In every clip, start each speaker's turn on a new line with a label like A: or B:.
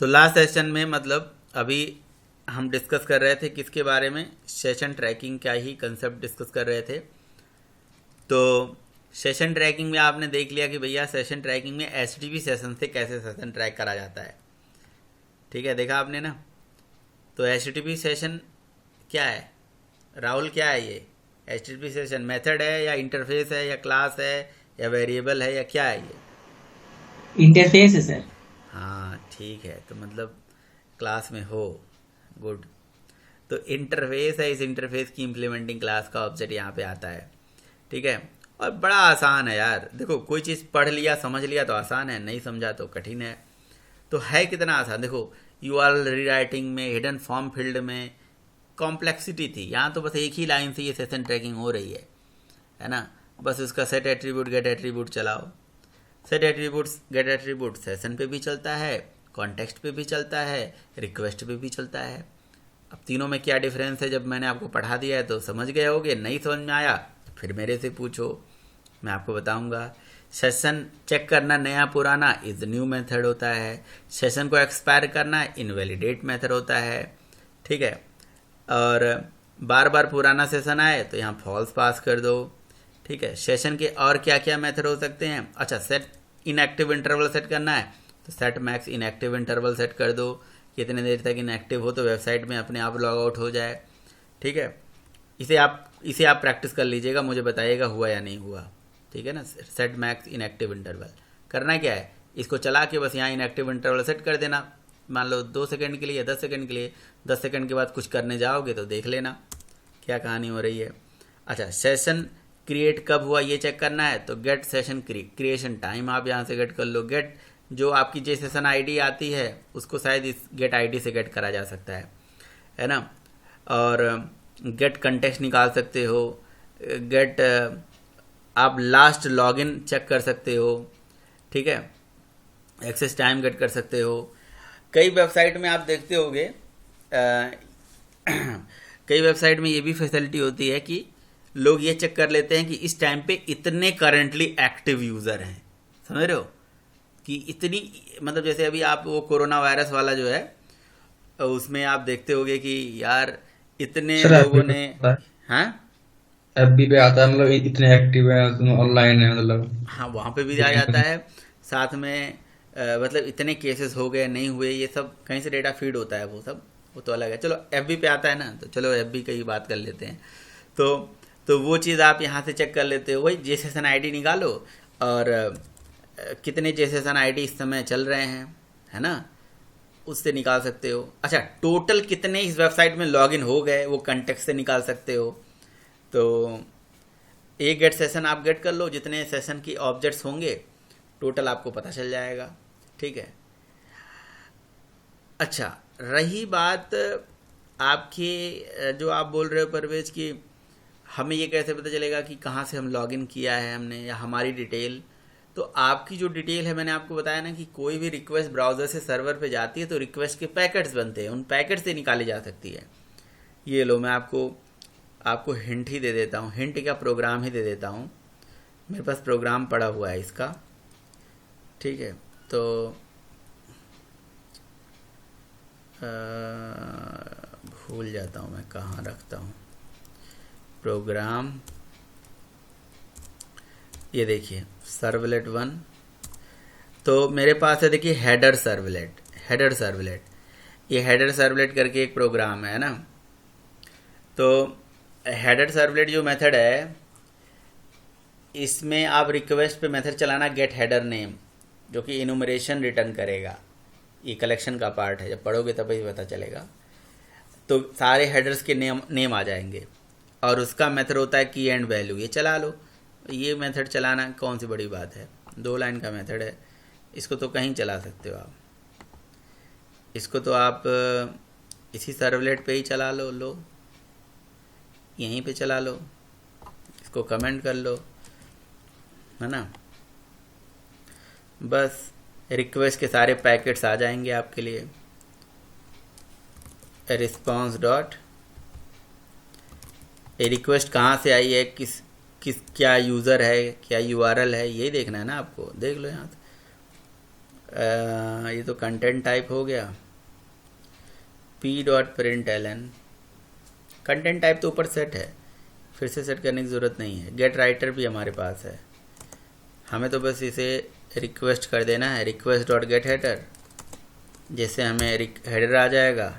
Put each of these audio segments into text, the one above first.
A: तो last session में मतलब अभी हम डिस्कस कर रहे थे किसके बारे में, सेशन ट्रैकिंग का ही कंसेप्ट डिस्कस कर रहे थे। तो सेशन ट्रैकिंग में आपने देख लिया कि भैया सेशन ट्रैकिंग में एचटीटीपी सेशन से कैसे सेशन ट्रैक करा जाता है। ठीक है, देखा आपने ना। तो एचटीटीपी सेशन क्या है राहुल, क्या है ये एचटीटीपी सेशन? मेथड है या इंटरफेस है या क्लास है या वेरिएबल है या क्या है ये?
B: इंटरफेस है सर।
A: हाँ ठीक है, तो मतलब क्लास में हो, गुड। तो इंटरफेस है, इस इंटरफेस की इम्प्लीमेंटिंग क्लास का ऑब्जेक्ट यहाँ पे आता है। ठीक है, और बड़ा आसान है यार। देखो कोई चीज़ पढ़ लिया समझ लिया तो आसान है, नहीं समझा तो कठिन है। तो है कितना आसान, देखो यूआरएल रीराइटिंग में, हिडन फॉर्म फील्ड में कॉम्प्लेक्सिटी थी, यहाँ तो बस एक ही लाइन से ये सेशन ट्रैकिंग हो रही है ना। बस उसका सेट एट्रीब्यूट गेट एट्रीब्यूट चलाओ। Set attributes get attribute session पे भी चलता है, कॉन्टेक्स्ट पे भी चलता है, रिक्वेस्ट पे भी चलता है। अब तीनों में क्या डिफरेंस है जब मैंने आपको पढ़ा दिया है तो समझ गए होगे, नहीं समझ में आया फिर मेरे से पूछो, मैं आपको बताऊंगा। सेशन चेक करना नया पुराना इज न्यू मेथड होता है। सेशन को एक्सपायर करना इनवैलिडेट मेथड होता है। ठीक है, और बार बार पुराना सेशन आए तो यहाँ फॉल्स पास कर दो। ठीक है, सेशन के और क्या क्या मेथड हो सकते हैं? अच्छा, सेट इनएक्टिव इंटरवल सेट करना है तो set max inactive interval set कर दो, कितने देर तक इनएक्टिव हो तो वेबसाइट में अपने आप लॉग आउट हो जाए। ठीक है, इसे आप प्रैक्टिस कर लीजिएगा, मुझे बताइएगा हुआ या नहीं हुआ। ठीक है ना, सेट मैक्स इनएक्टिव इंटरवल करना क्या है, इसको चला के बस यहाँ इनएक्टिव इंटरवल सेट कर देना। मान लो 2 सेकंड के लिए, 10 सेकंड के लिए। 10 सेकंड के बाद कुछ करने जाओगे तो देख लेना क्या कहानी हो रही है। अच्छा, सेशन क्रिएट कब हुआ ये चेक करना है तो गेट सेशन क्रिएशन टाइम आप यहाँ से गेट कर लो। गेट जो आपकी जे सेशन आईडी आती है उसको शायद इस गेट आईडी से गेट करा जा सकता है ना। और गेट कंटेक्स्ट निकाल सकते हो। गेट आप लास्ट लॉगिन चेक कर सकते हो। ठीक है, एक्सेस टाइम गेट कर सकते हो। कई वेबसाइट में आप देखते होंगे कई वेबसाइट में ये भी फैसिलिटी होती है कि लोग ये चेक कर लेते हैं कि इस टाइम पे इतने करंटली एक्टिव यूज़र हैं। समझ रहे हो कि इतनी, मतलब जैसे अभी आप वो कोरोना वायरस वाला जो है उसमें आप देखते होंगे कि यार इतने
B: सर एफबी
A: लोगों
B: पे
A: ने।
B: आता है।
A: हाँ
B: एफबी पे आता है, मतलब इतने एक्टिव है, ऑनलाइन है मतलब।
A: हाँ, वहाँ पे भी आ
B: देखने को
A: जाता है। साथ में मतलब इतने केसेस हो गए नहीं हुए, ये सब कहीं से डेटा फीड होता है, वो तो अलग है। चलो एफबी पे आता है ना, तो चलो एफबी की ही बात कर लेते हैं। तो तो वो चीज़ आप यहाँ से चेक कर लेते हो, वही जे सेशन आई निकालो और कितने जे सेशन आई इस समय चल रहे हैं, है ना, उससे निकाल सकते हो। अच्छा, टोटल कितने इस वेबसाइट में लॉगिन हो गए वो कंटेक्ट से निकाल सकते हो। तो एक गेट सेशन आप गेट कर लो, जितने सेशन की ऑब्जेक्ट्स होंगे टोटल आपको पता चल जाएगा। ठीक है। अच्छा, रही बात आपकी जो आप बोल रहे हो परवेज कि हमें ये कैसे पता चलेगा कि कहाँ से हम लॉगिन किया है हमने, या हमारी डिटेल। तो आपकी जो डिटेल है, मैंने आपको बताया ना कि कोई भी रिक्वेस्ट ब्राउज़र से सर्वर पे जाती है तो रिक्वेस्ट के पैकेट्स बनते हैं, उन पैकेट से निकाली जा सकती है। ये लो, मैं आपको आपको हिंट ही दे देता हूँ, हिंट का प्रोग्राम ही दे देता हूँ। मेरे पास प्रोग्राम पड़ा हुआ है इसका। ठीक है, तो भूल जाता हूँ मैं कहाँ रखता हूँ प्रोग्राम। ये देखिए सर्वलेट 1। तो मेरे पास है, देखिए हेडर सर्वलेट, हेडर सर्वलेट, ये हेडर सर्वलेट करके एक प्रोग्राम है ना। तो हेडर सर्वलेट जो मेथड है, इसमें आप रिक्वेस्ट पे मेथड चलाना गेट हेडर नेम, जो कि इनुमरेशन रिटर्न करेगा। ये कलेक्शन का पार्ट है, जब पढ़ोगे तब ही पता चलेगा। तो सारे हेडर्स के नेम नेम आ जाएंगे, और उसका मेथड होता है की एंड वैल्यू, ये चला लो। ये मेथड चलाना कौन सी बड़ी बात है, 2 लाइन का मेथड है, इसको तो कहीं चला सकते हो आप। इसको तो आप इसी सर्वलेट पे ही चला लो, यहीं पे चला लो, इसको कमेंट कर लो, है ना। बस रिक्वेस्ट के सारे पैकेट्स आ जाएंगे आपके लिए। रिस्पॉन्स डॉट, ये रिक्वेस्ट कहाँ से आई है, किस किस क्या यूज़र है, क्या यूआरएल है, यही देखना है ना आपको। देख लो यहाँ से ये तो कंटेंट टाइप हो गया। P dot print ln, content type तो ऊपर सेट है, फिर से सेट करने की ज़रूरत नहीं है। गेट राइटर भी हमारे पास है, हमें तो बस इसे रिक्वेस्ट कर देना है, रिक्वेस्ट डॉट गेट हेडर। जैसे हमें हेडर आ जाएगा,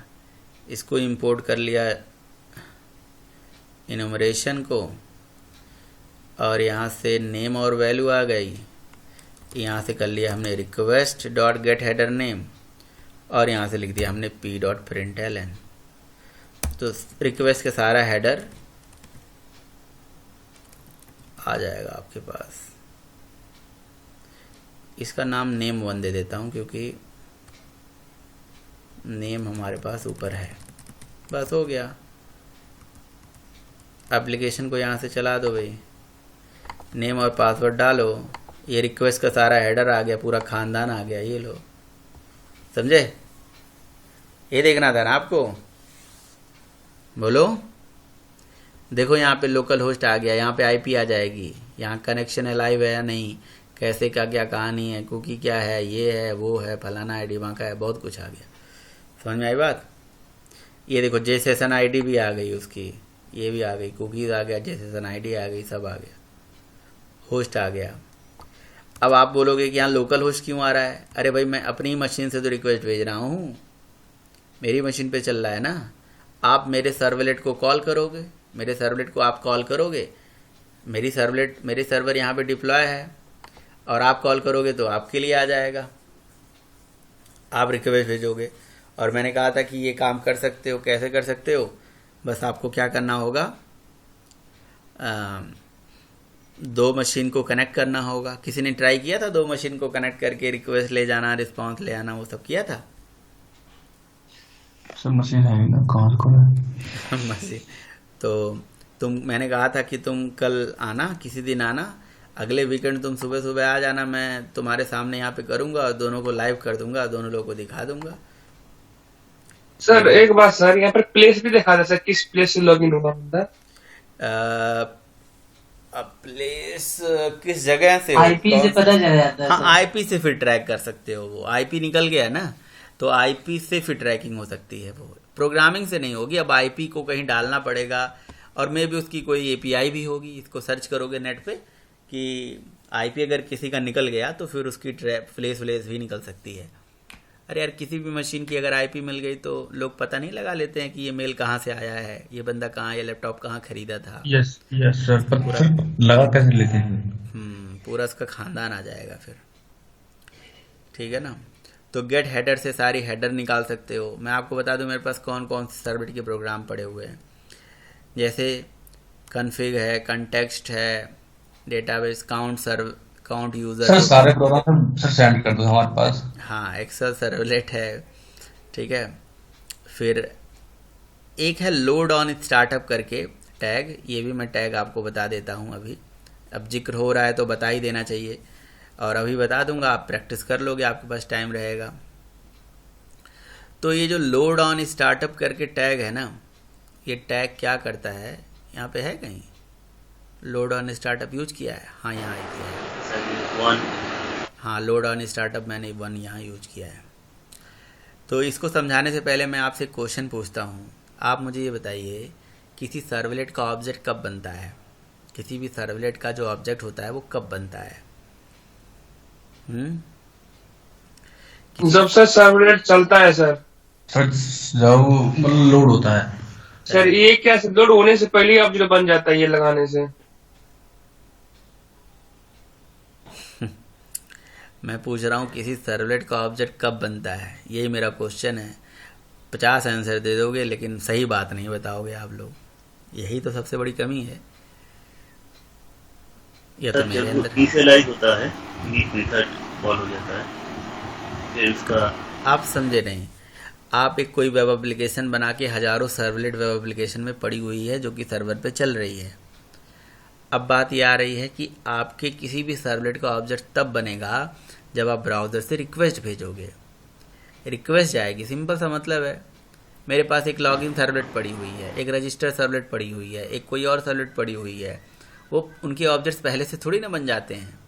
A: इसको इंपोर्ट कर लिया इनुमरेशन को, और यहाँ से नेम और वैल्यू आ गई। यहाँ से कर लिया हमने request dot gate header name, और यहाँ से लिख दिया हमने पी डॉट प्रिंट एलन। तो रिक्वेस्ट का सारा हेडर आ जाएगा आपके पास। इसका नाम नेम 1 दे देता हूँ, क्योंकि नेम हमारे पास ऊपर है। बस हो गया। एप्लीकेशन को यहाँ से चला दो भाई, नेम और पासवर्ड डालो, ये रिक्वेस्ट का सारा हेडर आ गया, पूरा खानदान आ गया। ये लो, समझे? ये देखना था ना आपको। बोलो, देखो यहाँ पे लोकल होस्ट आ गया, यहाँ पे आईपी आ जाएगी, यहाँ कनेक्शन है लाइव है या नहीं, कैसे का क्या कहानी है, कुकी क्या है, ये है वो है, फलाना आईडी वहाँ का है, बहुत कुछ आ गया। समझ में आई बात? ये देखो जे सेशन आईडी भी आ गई उसकी, ये भी आ गई, कुकीज़ आ गया, जे सेशन आईडी आ गई, सब आ गया, होस्ट आ गया। अब आप बोलोगे कि यहाँ लोकल होस्ट क्यों आ रहा है? अरे भाई, मैं अपनी मशीन से तो रिक्वेस्ट भेज रहा हूँ, मेरी मशीन पे चल रहा है ना। आप मेरे सर्वलेट को कॉल करोगे, मेरे सर्वलेट को आप कॉल करोगे, मेरी सर्वर यहाँ पे डिप्लॉय है, और आप कॉल करोगे तो आपके लिए आ जाएगा, आप रिक्वेस्ट भेजोगे। और मैंने कहा था कि ये काम कर सकते हो। कैसे कर सकते हो? बस आपको क्या करना होगा, 2 मशीन को कनेक्ट करना होगा। किसी ने ट्राई किया था 2 मशीन को कनेक्ट करके रिक्वेस्ट ले जाना, रिस्पॉन्स ले आना, वो सब किया था?
B: सब मशीन है ना, कहाँ से खोला
A: मशीन तो मैंने कहा था कि तुम कल आना, किसी दिन आना, अगले वीकेंड तुम सुबह सुबह आ जाना, मैं तुम्हारे सामने यहाँ पे करूँगा और दोनों को लाइव कर दूंगा, दोनों लोगों को दिखा दूंगा।
C: सर एक बात सर, यहाँ पर प्लेस भी दिखा था सर, किस प्लेस से लॉगिन होगा बंदा?
A: प्लेस किस जगह से
D: आईपी से पता चल जाता है
A: हाँ,
D: सर।
A: आईपी से फिर ट्रैक कर सकते हो। वो आईपी निकल गया ना, तो आईपी से फिर ट्रैकिंग हो सकती है, वो प्रोग्रामिंग से नहीं होगी। अब आईपी को कहीं डालना पड़ेगा, और मे भी उसकी कोई एपीआई भी होगी। इसको सर्च करोगे नेट पे कि आईपी अगर किसी का निकल गया तो फिर उसकी फ्लेस भी निकल सकती है। अरे यार, किसी भी मशीन की अगर आईपी मिल गई तो लोग पता नहीं लगा लेते हैं कि ये मेल कहाँ से आया है, ये बंदा कहाँ, ये लैपटॉप कहाँ खरीदा था।
B: यस यस सर, पर सर लगा कैसे लेते हैं?
A: पूरा उसका खानदान आ जाएगा फिर। ठीक है ना? तो गेट हेडर से सारी हेडर निकाल सकते हो। मैं आपको बता दूं मेरे पास कौन कौन से सर्वलेट के प्रोग्राम पड़े हुए हैं। जैसे कन्फिग है, कंटेक्स्ट है, डेटाबेस, काउंट यूज़र।
B: सर सारे प्रोग्राम सर सेंड कर दो हमारे पास।
A: हाँ, एक्सेल सर्वलेट है, ठीक है। फिर एक है लोड ऑन स्टार्टअप करके टैग, ये भी मैं टैग आपको बता देता हूँ अभी। अब जिक्र हो रहा है तो बता ही देना चाहिए, और अभी बता दूंगा, आप प्रैक्टिस कर लोगे, आपके पास टाइम रहेगा। तो ये जो लोड ऑन स्टार्टअप करके टैग है ना, ये टैग क्या करता है, यहाँ पे है कहीं लोड ऑन स्टार्टअप यूज किया है? हाँ, यहाँ किया है। हाँ, लोड ऑन स्टार्टअप मैंने 1 यहाँ यूज किया है। तो इसको समझाने से पहले मैं आपसे क्वेश्चन पूछता हूँ। आप मुझे ये बताइए, किसी सर्वलेट का ऑब्जेक्ट कब बनता है? किसी भी सर्वलेट का जो ऑब्जेक्ट होता है वो कब बनता है?
C: जब सर सर्वलेट चलता है सर।
B: सर जब मतलब लोड होता है।
C: सर ये क्या लोड होने से पहले ऑब्जेक्ट बन जाता है, ये लगाने से?
A: मैं पूछ रहा हूँ किसी सर्वलेट का ऑब्जेक्ट कब बनता है, यही मेरा क्वेश्चन है। 50 आंसर दे दोगे लेकिन सही बात नहीं बताओगे आप लोग, यही तो सबसे बड़ी कमी है। या तो मेरे अंदर
E: इनिशियलाइज होता है, इनिट मेथड कॉल हो जाता है, फिर उसका
A: आप समझे नहीं। आप एक कोई वेब एप्लीकेशन बना के हज़ारों सर्वलेट वेब एप्लीकेशन में पड़ी हुई है जो कि सर्वर पे चल रही है। अब बात ये आ रही है कि आपके किसी भी सर्वलेट का ऑब्जेक्ट तब बनेगा जब आप ब्राउज़र से रिक्वेस्ट भेजोगे। रिक्वेस्ट जाएगी, सिंपल सा मतलब है। मेरे पास एक लॉगिन सर्वलेट पड़ी हुई है, एक रजिस्टर सर्वलेट पड़ी हुई है, एक कोई और सर्वलेट पड़ी हुई है। वो उनके ऑब्जेक्ट्स पहले से थोड़ी ना बन जाते हैं।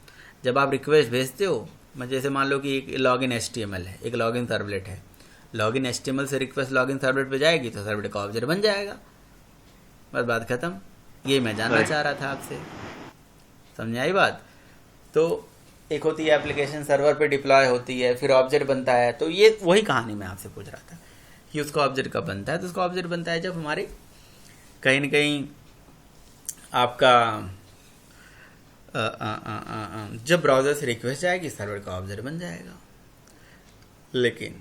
A: जब आप रिक्वेस्ट भेजते हो मैं जैसे मान लो कि एक लॉगिन HTML है, एक लॉगिन सर्वलेट है, लॉगिन HTML से रिक्वेस्ट लॉगिन सर्वलेट पे जाएगी तो सर्वलेट का ऑब्जेक्ट बन जाएगा, बस बात खत्म। ये मैं जानना चाह रहा था आपसे, समझ आई बात। तो एक होती है एप्लीकेशन सर्वर पे डिप्लॉय होती है, फिर ऑब्जेक्ट बनता है, तो ये वही कहानी मैं आपसे पूछ रहा था कि उसका ऑब्जेक्ट कब बनता है। तो उसका ऑब्जेक्ट बनता है जब हमारे कहीं ना कहीं आपका जब ब्राउज़र से रिक्वेस्ट जाएगी सर्वर का ऑब्जेक्ट बन जाएगा। लेकिन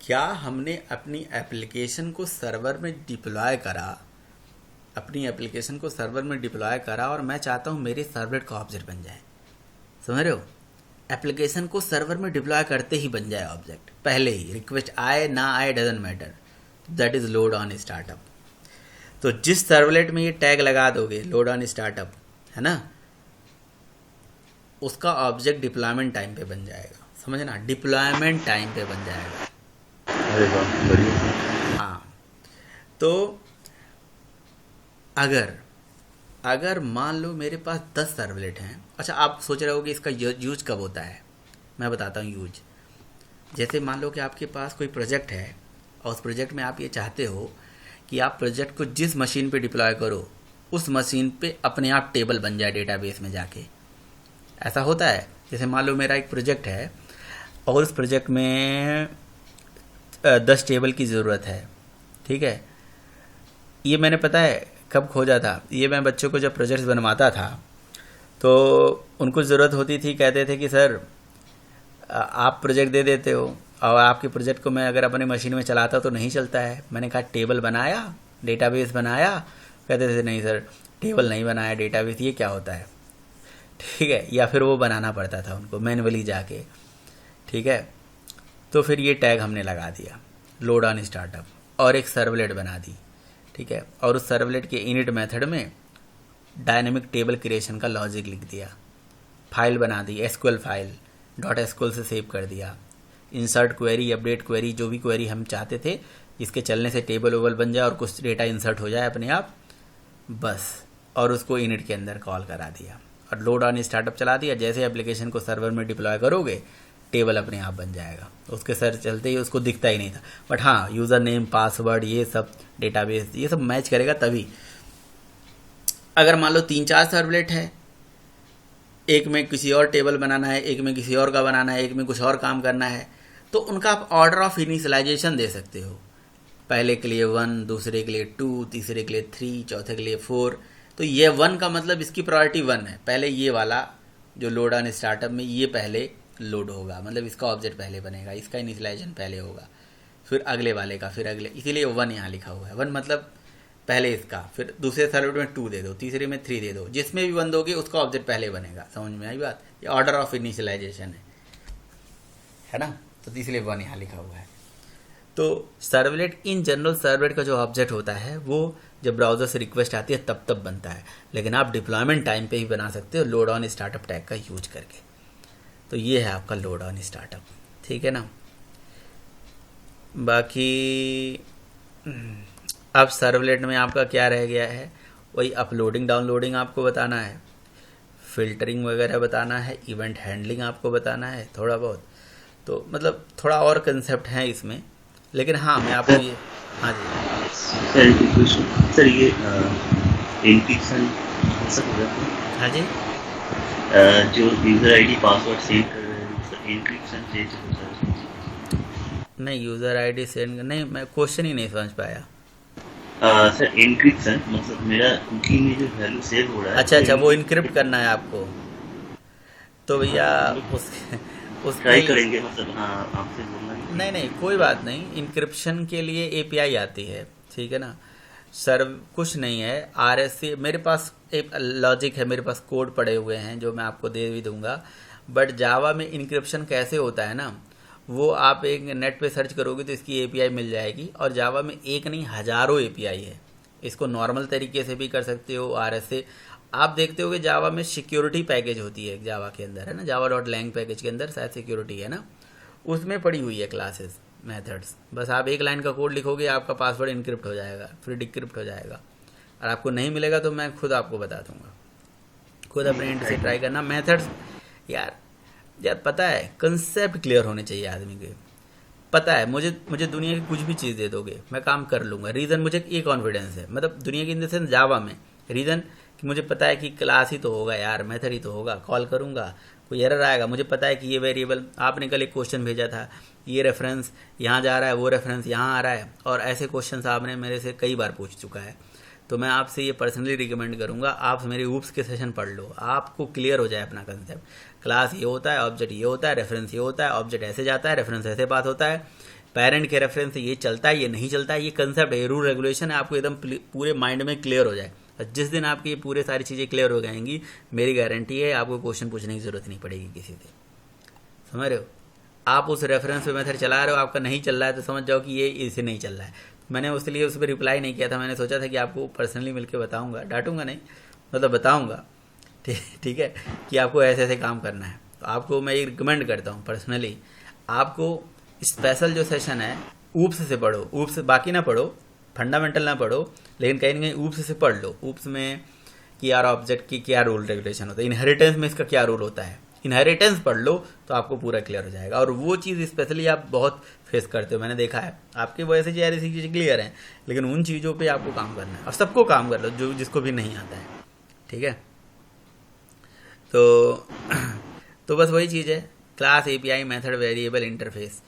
A: क्या हमने अपनी एप्लीकेशन को सर्वर में डिप्लॉय करा, अपनी एप्लीकेशन को सर्वर में डिप्लॉय करा और मैं चाहता हूँ मेरे सर्वलेट का ऑब्जेक्ट बन जाए, समझ रहे हो। एप्लीकेशन को सर्वर में डिप्लॉय करते ही बन जाए ऑब्जेक्ट, पहले ही रिक्वेस्ट आए ना आए doesn't matter, that is load on startup. तो जिस सर्वलेट में ये टैग लगा दोगे लोड ऑन स्टार्टअप, है ना, उसका ऑब्जेक्ट डिप्लॉयमेंट टाइम पे बन जाएगा, समझना, डिप्लॉयमेंट टाइम पे बन जाएगा।
E: अरे वाह, बढ़िया।
A: हाँ, तो अगर मान लो मेरे पास 10 सर्वलेट हैं। अच्छा, आप सोच रहे हो कि इसका यूज कब होता है, मैं बताता हूँ यूज। जैसे मान लो कि आपके पास कोई प्रोजेक्ट है और उस प्रोजेक्ट में आप ये चाहते हो कि आप प्रोजेक्ट को जिस मशीन पे डिप्लॉय करो उस मशीन पे अपने आप टेबल बन जाए डेटाबेस में जाके। ऐसा होता है। जैसे मान लो मेरा एक प्रोजेक्ट है और उस प्रोजेक्ट में 10 टेबल की ज़रूरत है, ठीक है। ये मैंने पता है कब खोजा था, ये मैं बच्चों को जब प्रोजेक्ट्स बनवाता था तो उनको ज़रूरत होती थी, कहते थे कि सर आप प्रोजेक्ट दे देते हो और आपके प्रोजेक्ट को मैं अगर अपनी मशीन में चलाता तो नहीं चलता है। मैंने कहा टेबल बनाया, डेटाबेस बनाया, कहते थे नहीं सर टेबल नहीं बनाया, डेटाबेस ये क्या होता है, ठीक है। या फिर वो बनाना पड़ता था उनको मैन्युअली जाके, ठीक है। तो फिर ये टैग हमने लगा दिया लोड ऑन स्टार्टअप और एक सर्वलेट बना दी, ठीक है। और उस सर्वलेट के इनिट मेथड में डायनेमिक टेबल क्रिएशन का लॉजिक लिख दिया, फाइल बना दी SQL फाइल, .SQL से सेव कर दिया, इंसर्ट क्वेरी, अपडेट क्वेरी, जो भी क्वेरी हम चाहते थे जिसके चलने से टेबल ओबल बन जाए और कुछ डेटा इंसर्ट हो जाए अपने आप, बस। और उसको इनिट के अंदर कॉल करा दिया और लोड ऑन स्टार्टअप चला दिया। जैसे एप्लीकेशन को सर्वर में डिप्लॉय करोगे टेबल अपने आप बन जाएगा। उसके सर चलते ही उसको दिखता ही नहीं था, बट हाँ यूज़र नेम, पासवर्ड, ये सब डेटाबेस ये सब मैच करेगा तभी। अगर मान लो 3-4 सर्वलेट है, एक में किसी और टेबल बनाना है, एक में किसी और का बनाना है, एक में कुछ और काम करना है, तो उनका आप ऑर्डर ऑफ इनिशियलाइजेशन दे सकते हो। पहले के लिए 1, दूसरे के लिए 2, तीसरे के लिए 3, चौथे के लिए 4। तो ये 1 का मतलब इसकी प्रायोरिटी 1 है, पहले ये वाला जो लोड ऑन स्टार्टअप में ये पहले लोड होगा, मतलब इसका ऑब्जेक्ट पहले बनेगा, इसका इनिशियलाइजेशन पहले होगा, फिर अगले वाले का, फिर अगले, इसीलिए 1 यहाँ लिखा हुआ है। 1 मतलब पहले इसका, फिर दूसरे सर्वलेट में 2 दे दो, तीसरे में 3 दे दो, जिसमें भी 1 दोगे उसका ऑब्जेक्ट पहले बनेगा। समझ में आई बात? ये ऑर्डर ऑफ इनिशियलाइजेशन है ना, तो इसलिए 1 यहाँ लिखा हुआ है। तो सर्वलेट इन जनरल, सर्वलेट का जो ऑब्जेक्ट होता है वो जब ब्राउज़र से रिक्वेस्ट आती है तब बनता है, लेकिन आप डिप्लॉयमेंट टाइम पे ही बना सकते हो लोड ऑन स्टार्टअप टैग का यूज करके। तो ये है आपका लोड ऑन स्टार्टअप, ठीक है ना। बाकी अब सर्वलेट में आपका क्या रह गया है, वही अपलोडिंग डाउनलोडिंग आपको बताना है, फिल्टरिंग वगैरह बताना है, इवेंट हैंडलिंग आपको बताना है थोड़ा बहुत। तो मतलब थोड़ा और कंसेप्ट है इसमें, लेकिन हाँ मैं आपको ये, हाँ जी
E: सर ये एन्क्रिप्शन सब हो जाता है?
A: हाँ जी,
E: जो यूज़र आईडी पासवर्ड सेंड कर रहे हैं सर, एन्क्रिप्शन जैसे होता है?
A: नहीं यूज़र आईडी सेंड नहीं, मैं क्वेश्चन ही नहीं समझ पाया।
E: सर एन्क्रिप्शन मतलब मेरा कुकी में जो वैल्यू सेव हो रहा है,
A: अच्छा वो इनक्रिप्ट करना है आपको, तो भैया उस
E: ट्राई करेंगे, मतलब हाँ आपसे बोलना है।
A: नहीं कोई बात नहीं, इनक्रिप्शन के लिए API आती है, ठीक है ना सर, कुछ नहीं है। RSA मेरे पास एक लॉजिक है, मेरे पास कोड पड़े हुए हैं जो मैं आपको दे भी दूंगा, बट जावा में इनक्रिप्शन कैसे होता है ना, वो आप एक नेट पे सर्च करोगे तो इसकी API मिल जाएगी। और जावा में एक नहीं हज़ारों API है, इसको नॉर्मल तरीके से भी कर सकते हो। RSA आप देखते होगे जावा में सिक्योरिटी पैकेज होती है जावा के अंदर, है ना, java.lang पैकेज के अंदर शायद सिक्योरिटी है ना, उसमें पड़ी हुई है क्लासेस, मेथड्स। बस आप एक लाइन का कोड लिखोगे आपका पासवर्ड इनक्रिप्ट हो जाएगा, फिर डिक्रिप्ट हो जाएगा। और आपको नहीं मिलेगा तो मैं खुद आपको बता दूंगा, खुद अपने एंड से ट्राई करना। मेथड्स यार यार पता है कंसेप्ट क्लियर होने चाहिए आदमी के। पता है मुझे मुझे दुनिया की कुछ भी चीज़ दे दोगे मैं काम कर लूँगा। रीज़न मुझे ये कॉन्फिडेंस है, मतलब दुनिया की इन द सेंस जावा में। रीज़न कि मुझे पता है कि क्लास ही तो होगा यार, मेथड ही तो होगा, कॉल करूँगा कोई एरर आएगा। मुझे पता है कि ये वेरिएबल, आपने कल एक क्वेश्चन भेजा था, ये रेफरेंस यहाँ जा रहा है, वो रेफरेंस यहाँ आ रहा है, और ऐसे क्वेश्चन आपने मेरे से कई बार पूछ चुका है। तो मैं आपसे ये पर्सनली रिकमेंड करूँगा, आप मेरे ऊप्स के सेशन पढ़ लो, आपको क्लियर हो जाए अपना कंसेप्ट। क्लास ये होता है, ऑब्जेक्ट ये होता है, रेफरेंस ये होता है, ऑब्जेक्ट ऐसे जाता है, रेफरेंस ऐसे बात होता है, पेरेंट के रेफरेंस से ये चलता है, ये नहीं चलता है, ये कंसेप्ट है, रूल रेगुलेशन है, आपको एकदम पूरे माइंड में क्लियर हो जाए। और जिस दिन आपकी ये पूरे सारी चीज़ें क्लियर हो जाएंगी, मेरी गारंटी है आपको क्वेश्चन पूछने की ज़रूरत नहीं पड़ेगी किसी से। समझ रहे हो? आप उस रेफरेंस पे मेथड चला रहे हो, आपका नहीं चल रहा है तो समझ जाओ कि ये इसे नहीं चल रहा है। मैंने उसके उस पर रिप्लाई नहीं किया था, मैंने सोचा था कि आपको पर्सनली मिलकर बताऊंगा, डांटूंगा नहीं, मतलब बताऊंगा, ठीक है, कि आपको ऐसे ऐसे काम करना है। तो आपको मैं ये रिकमेंड करता हूँ पर्सनली, आपको स्पेशल जो सेशन है ऊप्स से पढ़ो, ऊप्स बाकी ना पढ़ो, फंडामेंटल ना पढ़ो, लेकिन कहीं ना कहीं ऊप्स से पढ़ लो। ऊप्स में कि यार ऑब्जेक्ट की क्या रूल रेगुलेशन होता है, इनहेरिटेंस में इसका क्या रूल होता है, इनहेरिटेंस पढ़ लो तो आपको पूरा क्लियर हो जाएगा। और वो चीज़ स्पेशली आप बहुत फेस करते हो, मैंने देखा है आपके वजह से यार ऐसी चीज़ें क्लियर हैं, लेकिन उन चीज़ों पे आपको काम करना है, और सबको काम कर लो जो जिसको भी नहीं आता है, ठीक है। तो बस वही चीज़ है, class API method variable interface.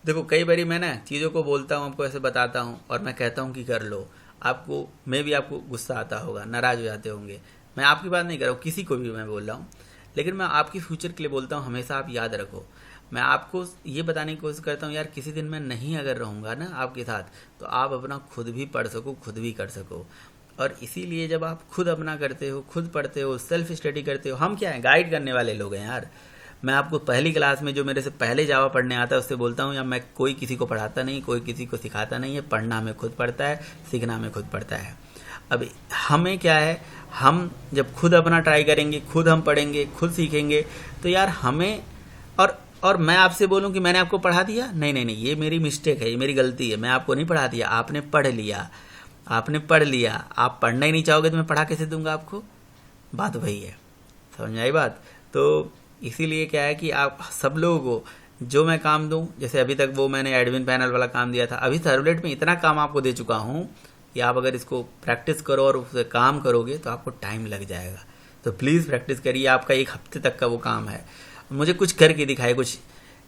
A: देखो कई बारी मैं ना चीज़ों को बोलता हूँ, आपको ऐसे बताता हूँ और मैं कहता हूँ कि कर लो, आपको मैं भी आपको गुस्सा आता होगा, नाराज़ हो जाते होंगे। मैं आपकी बात नहीं कर रहा हूँ, किसी को भी मैं बोल रहा हूँ, लेकिन मैं आपकी फ्यूचर के लिए बोलता हूँ, हमेशा आप याद रखो। मैं आपको ये बताने की कोशिश करता हूँ यार, किसी दिन मैं नहीं अगर रहूँगा ना आपके साथ, तो आप अपना खुद भी पढ़ सको, खुद भी कर सको। और इसीलिए जब आप खुद अपना करते हो, खुद पढ़ते हो, सेल्फ स्टडी करते हो, हम क्या हैं, गाइड करने वाले लोग हैं यार। मैं आपको पहली क्लास में जो मेरे से पहले जावा पढ़ने आता है उससे बोलता हूँ, या मैं कोई किसी को पढ़ाता नहीं, कोई किसी को सिखाता नहीं है, पढ़ना हमें खुद पड़ता है, सीखना हमें खुद पड़ता है। अब हमें क्या है, हम जब खुद अपना ट्राई करेंगे, खुद हम पढ़ेंगे, खुद सीखेंगे, तो यार हमें और मैं आपसे बोलूं कि मैंने आपको पढ़ा दिया, नहीं नहीं नहीं, ये मेरी मिस्टेक है, ये मेरी गलती है, मैं आपको नहीं पढ़ा दिया, आपने पढ़ लिया, आपने पढ़ लिया। आप पढ़ना ही नहीं चाहोगे तो मैं पढ़ा कैसे दूंगा आपको? बात वही है, समझ आई बात? तो इसीलिए क्या है कि आप सब लोगों को जो मैं काम दूं, जैसे अभी तक वो मैंने एडमिन पैनल वाला काम दिया था, अभी सर्वलेट में इतना काम आपको दे चुका हूं कि आप अगर इसको प्रैक्टिस करो और उससे काम करोगे तो आपको टाइम लग जाएगा। तो प्लीज़ प्रैक्टिस करिए, आपका 1 हफ्ते तक का वो काम है। मुझे कुछ करके दिखाए, कुछ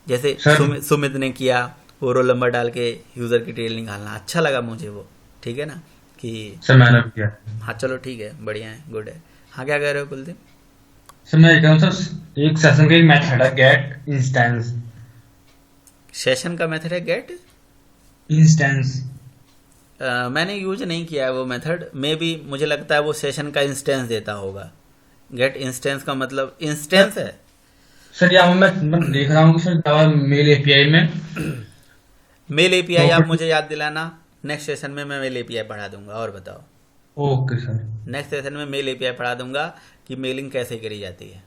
A: जैसे सुमित ने किया, वो रोल नंबर डाल के यूज़र की डिटेल निकालना, अच्छा लगा मुझे वो, ठीक है ना, कि
B: सर मैंने भी किया।
A: हाँ चलो ठीक है, बढ़िया है, गुड है। हाँ क्या कह रहे हो कुलदीप?
B: सर मैं कह रहा हूँ सर, एक सेशन का एक मेथड है गेट इंस्टेंस।
A: सेशन का मेथड है गेट
B: इंस्टेंस
A: मैंने यूज नहीं किया है वो मेथड, मे भी मुझे लगता है वो सेशन का इंस्टेंस देता होगा। गेट इंस्टेंस का मतलब इंस्टेंस है।
B: सर यहाँ मैं देख रहा हूँ कि सर जावा मेल एपीआई में
A: मेल एपीआई आप मुझे याद दिलाना, नेक्स्ट सेशन में मैं मेल एपीआई पढ़ा दूंगा। और बताओ,
B: ओके सर।
A: नेक्स्ट सेशन में मेल एपीआई पढ़ा दूंगा कि मेलिंग कैसे करी जाती है।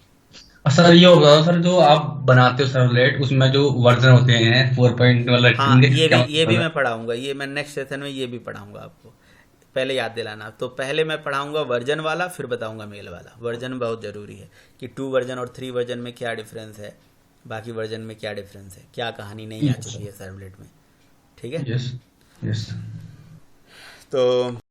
B: और सर ये होगा सर, जो आप बनाते हो सर्वलेट, उसमें जो वर्जन होते हैं 4 वाला
A: हाँ ये भी
B: मतलब
A: मैं पढ़ाऊंगा, ये मैं नेक्स्ट सेशन में ये भी पढ़ाऊंगा आपको, पहले याद दिलाना। तो पहले मैं पढ़ाऊंगा वर्जन वाला, फिर बताऊंगा मेल वाला। वर्जन बहुत ज़रूरी है कि 2 वर्जन और 3 वर्जन में क्या डिफरेंस है, बाकी वर्जन में क्या डिफरेंस है, क्या कहानी नहीं आ चुकी है सर्वलेट में, ठीक है।
B: Yes yes.
A: तो